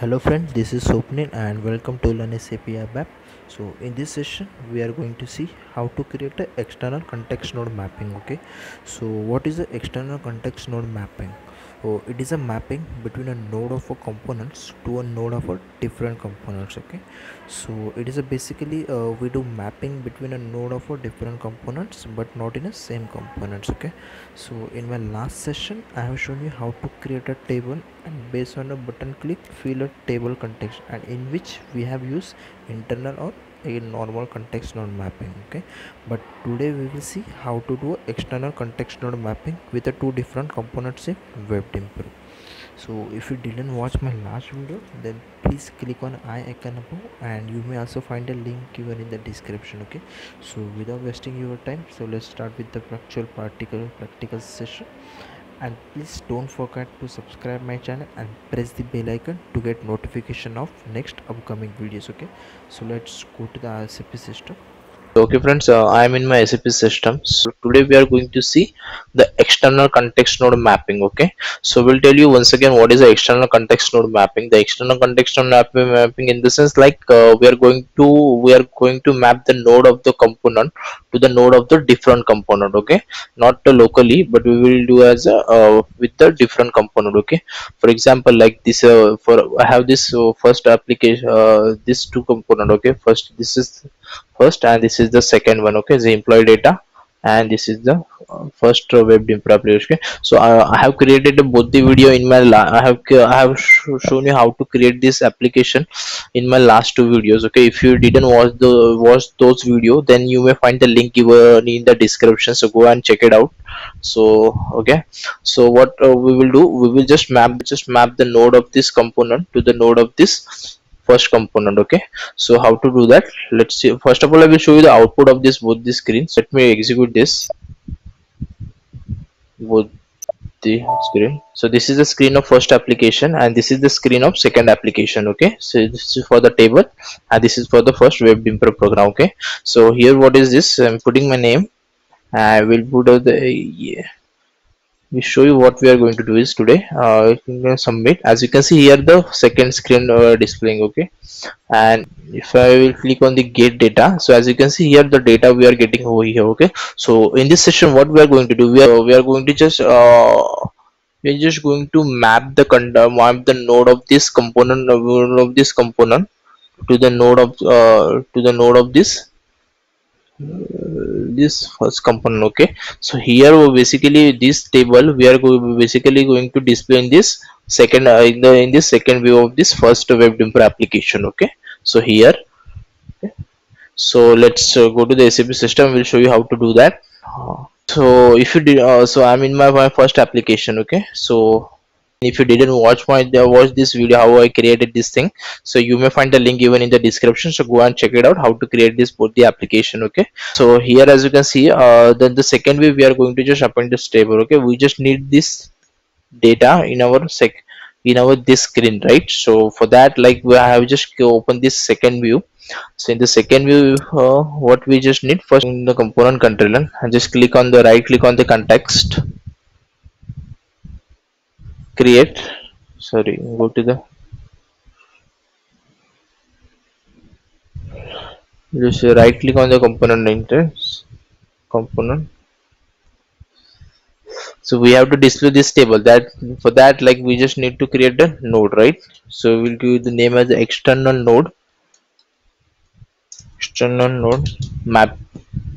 Hello friend, this is Swapnil and welcome to Learn SAP App. So in this session we are going to see how to create an external context node mapping. Okay, so what is the external context node mapping? So it is a mapping between a node of a components to a node of a different components. Okay, so it is a basically we do mapping between a node of a different components but not in a same components. Okay, so in my last session I have shown you how to create a table and based on a button click fill a table context, and in which we have used internal or a normal context node mapping. Okay, but today we will see how to do external context node mapping with the two different components in WebDimprove. So if you didn't watch my last video, then please click on I icon above, and you may also find a link given in the description. Okay, so without wasting your time, so let's start with the actual practical session. And please don't forget to subscribe my channel and press the bell icon to get notification of next upcoming videos. Okay, so let's go to the SAP system. Okay friends, I am in my SAP system. So today we are going to see the external context node mapping. Okay, so we'll tell you once again what is the external context node mapping. The external context node mapping in the sense like we are going to map the node of the component to the node of the different component. Okay, not locally, but we will do as a with the different component. Okay, for example, like this for I have this first application, this two component. Okay, first this is first and this is the second one. Okay, the employee data, and this is the first web infra application. Okay, so I have created both the video in my shown you how to create this application in my last two videos. Okay, if you didn't watch those video, then you may find the link given in the description, so go and check it out. So okay, so what we will do, we will just map the node of this component to the node of this first component. Okay, so how to do that, let's see. First of all, I will show you the output of this both the screens. Let me execute this both the screen. So this is the screen of first application and this is the screen of second application. Okay, so this is for the table and this is for the first web improve program. Okay, so here what is this, I'm putting my name. I will put out the yeah, we show you what we are going to do is today you can submit. As you can see here, the second screen displaying. Okay, and if I will click on the get data, so as you can see here, the data we are getting over here. Okay, so in this session what we are going to do, we are going to just we're just going to map the node of this component to the node of this first component. Okay, so here basically this table we are basically going to display in this second in this second view of this first WebDimper application. Okay, so here, okay, so let's go to the SAP system. We'll show you how to do that. So if you did so I'm in my first application. Okay, so if you didn't watch this video how I created this thing, so you may find the link given in the description, so go and check it out how to create this both the application. Okay, so here as you can see, then the second way we are going to just append this table. Okay, we just need this data in our this screen, right? So for that, like, we have just open this second view. So in the second view, what we just need first in the component controller, and just click on the right click on the context, create, sorry, go to the, just right click on the component instance component. So we have to display this table. That for that, like, we just need to create a node, right? So we'll give the name as the external node map.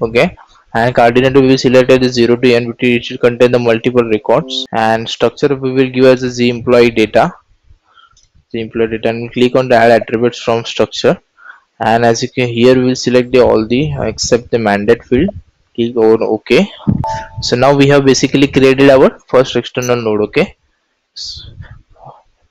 Okay, and coordinate we will select as 0 to n, which will contain the multiple records, and structure we will give as the employee data, and we'll click on the add attributes from structure. And as you can here, we will select all the except the mandate field, click on OK. So now we have basically created our first external node. Okay,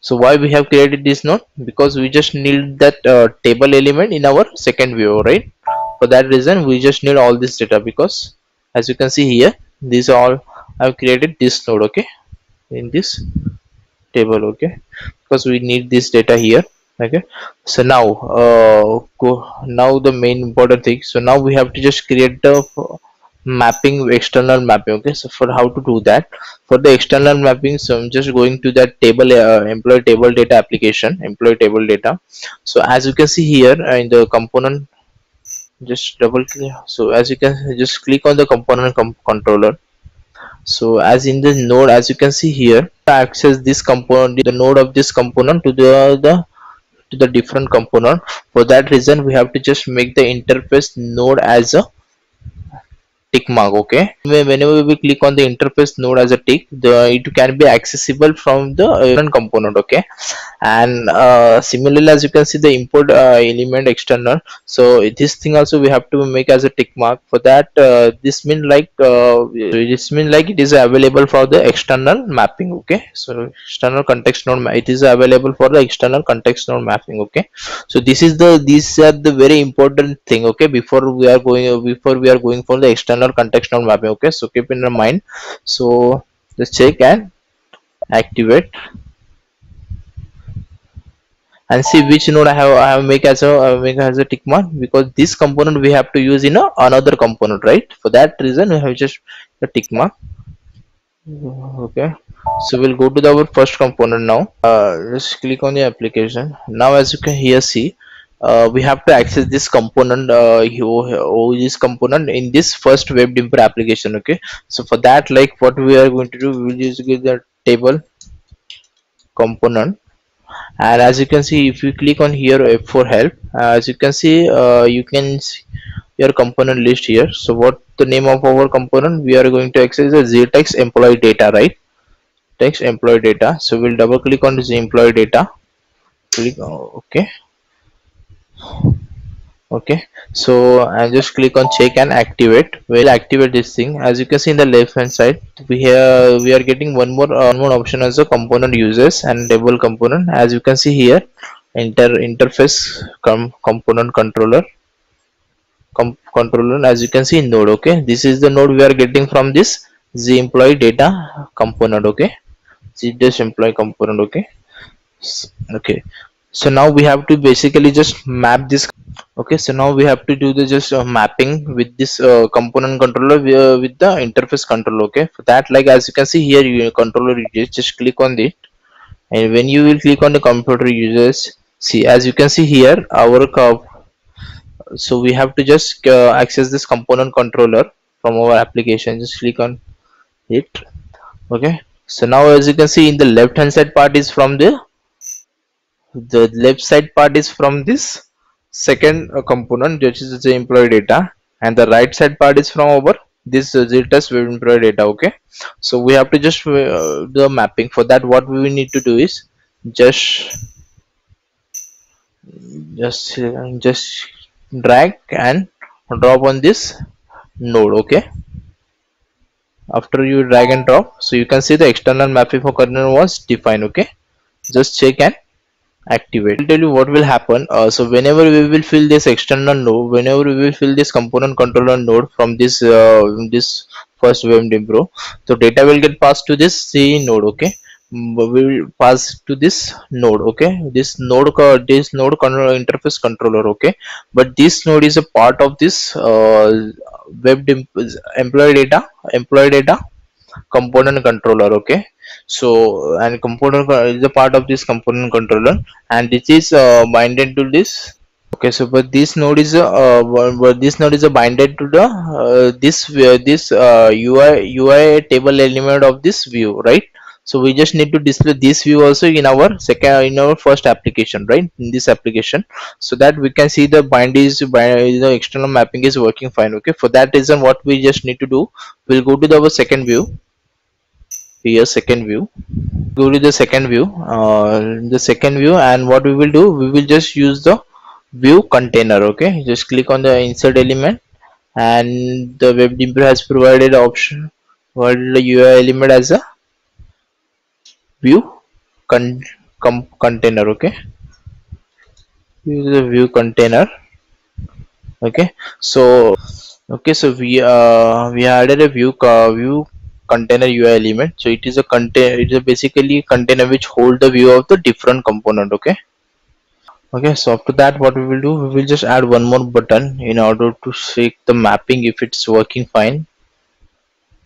so why we have created this node, because we just need that table element in our second view, right? For that reason we just need all this data, because as you can see here, these all I've created this node. Okay, in this table. Okay, because we need this data here. Okay, so now now the main important thing, so now we have to just create the mapping, external mapping. Okay, so for how to do that, for the external mapping, so I'm just going to that table, employee table data application, employee table data. So as you can see here, in the component, just double click. So as you can just click on the component controller. So as in the node, as you can see here, to access this component, the node of this component to the different component. For that reason, we have to just make the interface node as a tick mark. Okay, whenever we click on the interface node as a tick, it can be accessible from the different component. Okay, and similarly, as you can see, the import element external, so this thing also we have to make as a tick mark. For that, this mean like it is available for the external mapping. Okay, so external context node, it is available for the external context node mapping. Okay, so these are the very important thing. Okay, before we are going for the external context node mapping. Okay, so keep in mind. So let's check and activate and see which node I have make as a tick mark, because this component we have to use in another component, right? For that reason, we have just a tick mark. Okay, so we'll go to our first component now. Let's click on the application. Now as you can here see, we have to access this component, this component in this first WebDimper application. Okay, so for that, like what we are going to do, we will just get the table component. And as you can see, if you click on here F4 help, as you can see, you can see your component list here. So what the name of our component, we are going to access the ZText employee data, right? Text employee data. So we'll double click on this employee data, click okay. Okay, so and just click on check and activate. We'll activate this thing. As you can see in the left hand side, we are getting one more option as a component users and table component. As you can see here, interface component controller, controller, as you can see in node. Okay, this is the node we are getting from this z employee data component. Okay, z dash employee component. Okay, okay, so now we have to basically just map this. Okay, so now we have to do the just mapping with this component controller with the interface controller. Okay, for that, like as you can see here, you controller users, just click on it, and when you will click on the computer users, see as you can see here our so we have to just access this component controller from our application. Just click on it. Okay, so now as you can see in the left hand side part is from the left side part is from this second component, which is the employee data, and the right side part is from our this ZTest web employee data. Okay, so we have to just do the mapping. For that, what we need to do is just just drag and drop on this node. Okay, after you drag and drop, so you can see the external mapping for kernel was defined. Okay, just check and activate. I'll tell you what will happen. So whenever we will fill this external node, whenever we will fill this component controller node from this first WebDim Pro, so data will get passed to this C node. Okay, but we will pass to this node. Okay, this node interface controller. Okay, but this node is a part of this WebDim employee data component controller. Okay, so and component is a part of this component controller, and this is binded to this. Okay, so but this node is but this node is a binded to the this UI table element of this view, right? So we just need to display this view also in our first application, right? In this application, so that we can see the the external mapping is working fine. Okay, for that reason, what we just need to do, we'll go to our second view. Here second view, go to the second view, and what we will do, we will just use the view container. Okay, just click on the insert element, and the WebDimper has provided option for the UI element as a view container. Okay, use the view container. Okay, so we added a view container UI element. So it is a container, it is a basically container which hold the view of the different component. Okay, okay, so after that, what we will do, we will just add one more button in order to check the mapping if it's working fine.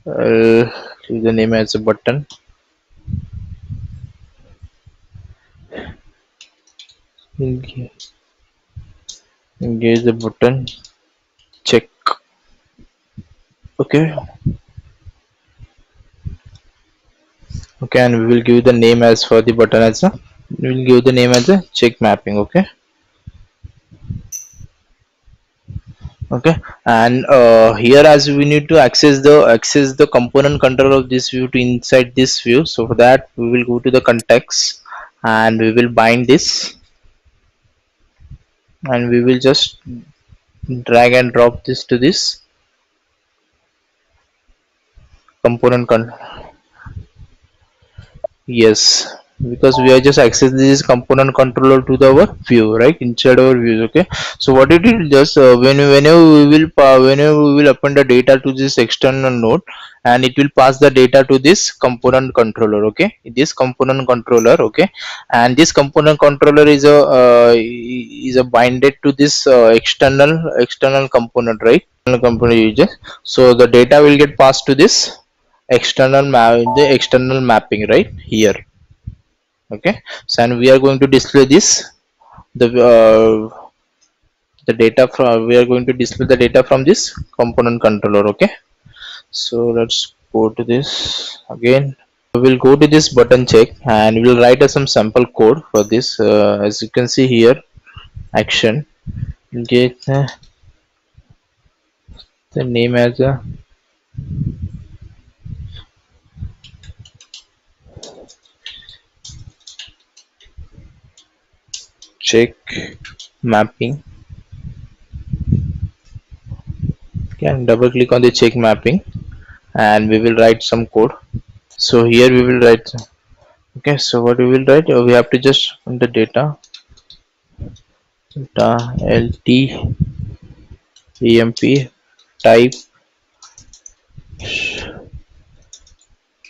I'll give the name as a button. Engage engage the button check. Okay. Okay, and we will give the name as for the button as a, we will give the name as a check mapping. Okay. Okay, and here as we need to access the component control of this view to inside this view, so for that we will go to the context and we will bind this, and we will just drag and drop this to this component con. Yes, because we are just access this component controller to the our view, right, inside our views. Okay, so what it will just whenever we will append the data to this external node, and it will pass the data to this component controller. Okay, this component controller. Okay, and this component controller is a binded to this external component, right, component user. So the data will get passed to this the external mapping right here. Okay, so and we are going to display this the data from, we are going to display the data from this component controller. Okay, so let's go to this again. We will go to this button check and we'll write some sample code for this. As you can see here, action, get the name as a check mapping. Okay, and double click on the check mapping and we will write some code. So here we will write. Okay, so what we will write, we have to just put the data lt emp type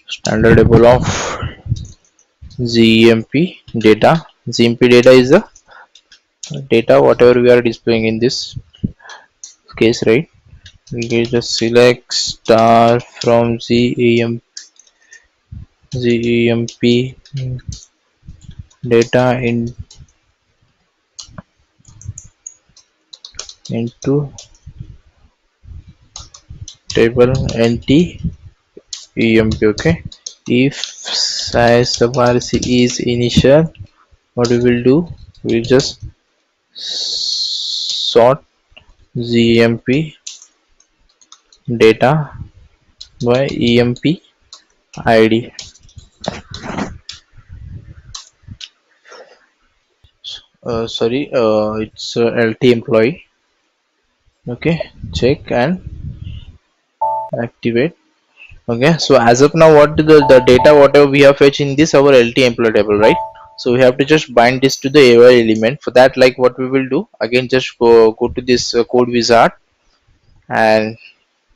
standard table of zemp data. Zemp data is the data whatever we are displaying in this case, right? We can just select star from zemp data into table nt emp. Okay, if size of rc is initial, what we will do, we will just sort zemp data by emp id. Sorry, it's lt employee. Okay, check and activate. Okay, so as of now, what the data whatever we have fetched in this our lt employee table, right? So we have to just bind this to the AI element. For that, like what we will do again, just go to this code wizard, and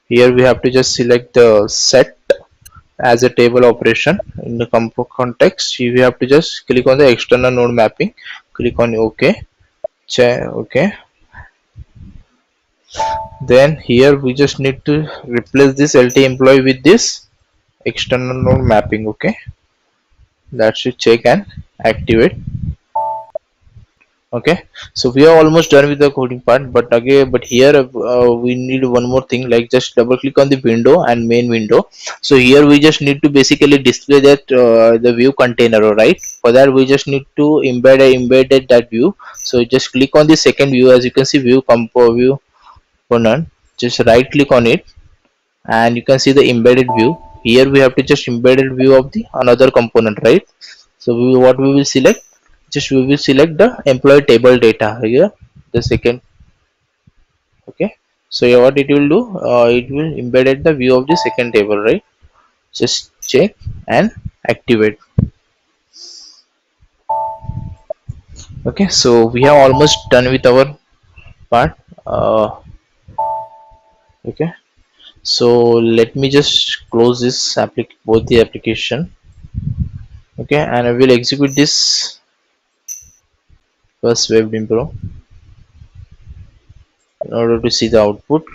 here we have to just select the set as a table operation in the context. We have to just click on the external node mapping, click on OK. Okay, then here we just need to replace this lt employee with this external node mapping. Okay, that should check and activate. Okay, so we are almost done with the coding part, but again, but here we need one more thing, like just double click on the window and main window. So here we just need to basically display that the view container, right? For that we just need to embedded that view. So just click on the second view. As you can see, view component, just right click on it and you can see the embedded view. Here we have to just embedded view of the another component, right? So what we will select, just we will select the employee table data here, the second. Okay, so yeah, what it will do, it will embedded the view of the second table, right? Just check and activate. Okay, so we have almost done with our part. Okay, so let me just close this both the application. Okay, and I will execute this first WebDim Pro in order to see the output.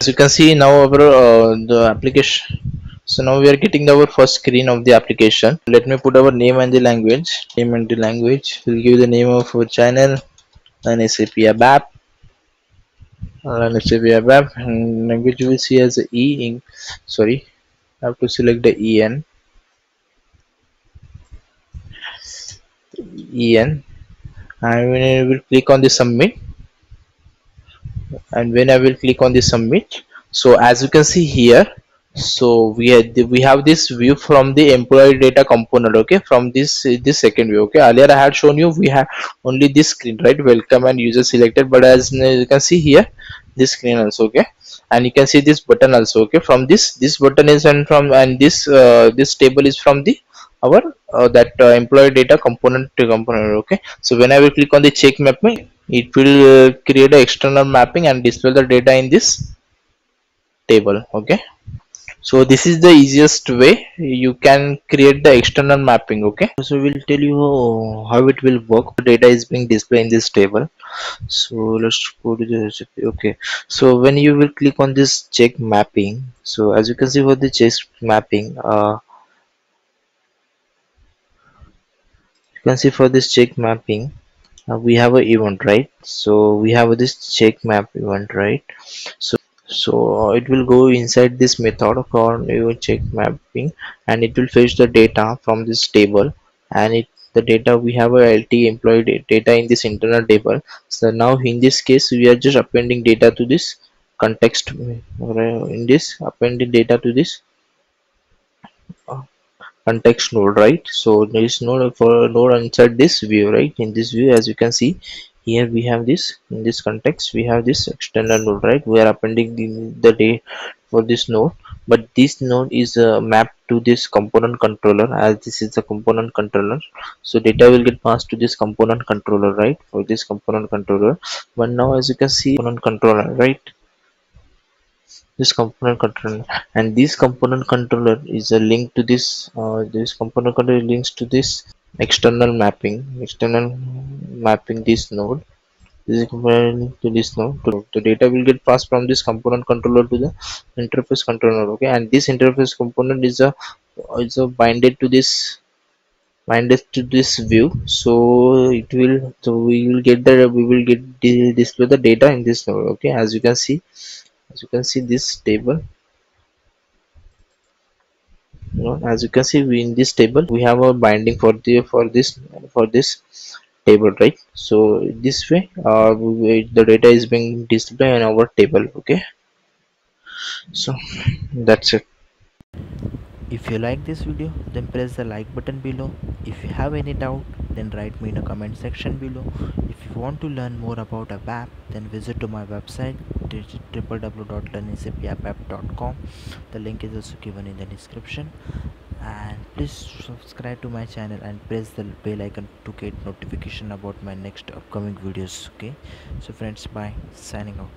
As you can see now our the application. So now we are getting our first screen of the application. Let me put our name and the language. Name and the language. We'll give the name of our channel and SAP ABAP. And SAP ABAP and language we see as sorry, I have to select the EN, and when I will click on the submit, and when I will click on the submit, so as you can see here, so we have this view from the employee data component, okay, from this second view. Okay, earlier I had shown you we have only this screen, right, welcome and user selected, but as you can see here, this screen also, okay, and you can see this button also, okay, from this button is, and from, and this table is from the our that employee data component to component, okay. So when I will click on the check mapping, it will create an external mapping and display the data in this table, okay. So this is the easiest way you can create the external mapping, okay. So we'll tell you how it will work. The data is being displayed in this table. So let's go to the recipe, okay. So when you will click on this check mapping, so as you can see for the check mapping, you can see for this check mapping, we have a event, right. So we have this check map event, right. So it will go inside this method for new check mapping, and it will fetch the data from this table, and the data we have a LT employee data in this internal table. So now in this case we are just appending data to this context, in this appending data to this uh, context node, right. So there is no for node inside this view, right. In this view, as you can see here, we have this, in this context we have this external node, right. We are appending the day for this node, but this node is mapped to this component controller, as this is the component controller. So data will get passed to this component controller, right, for this component controller. But now as you can see, component controller, right, this component controller, and this component controller is a link to this component controller links to this external mapping this node. This is component to this node. The data will get passed from this component controller to the interface controller, okay. And this interface component is a binded to this view. So it will, so we will get display the data in this node, okay. As you can see this table, as you can see, we in this table we have a binding for this table, right. So this way the data is being displayed in our table, okay. So that's it. If you like this video, then press the like button below. If you have any doubt, then write me in the comment section below. If you want to learn more about ABAP, then visit to my website www.learnsapapp.com. The link is also given in the description. And please subscribe to my channel and press the bell icon to get notification about my next upcoming videos, okay. So friends, bye, signing out.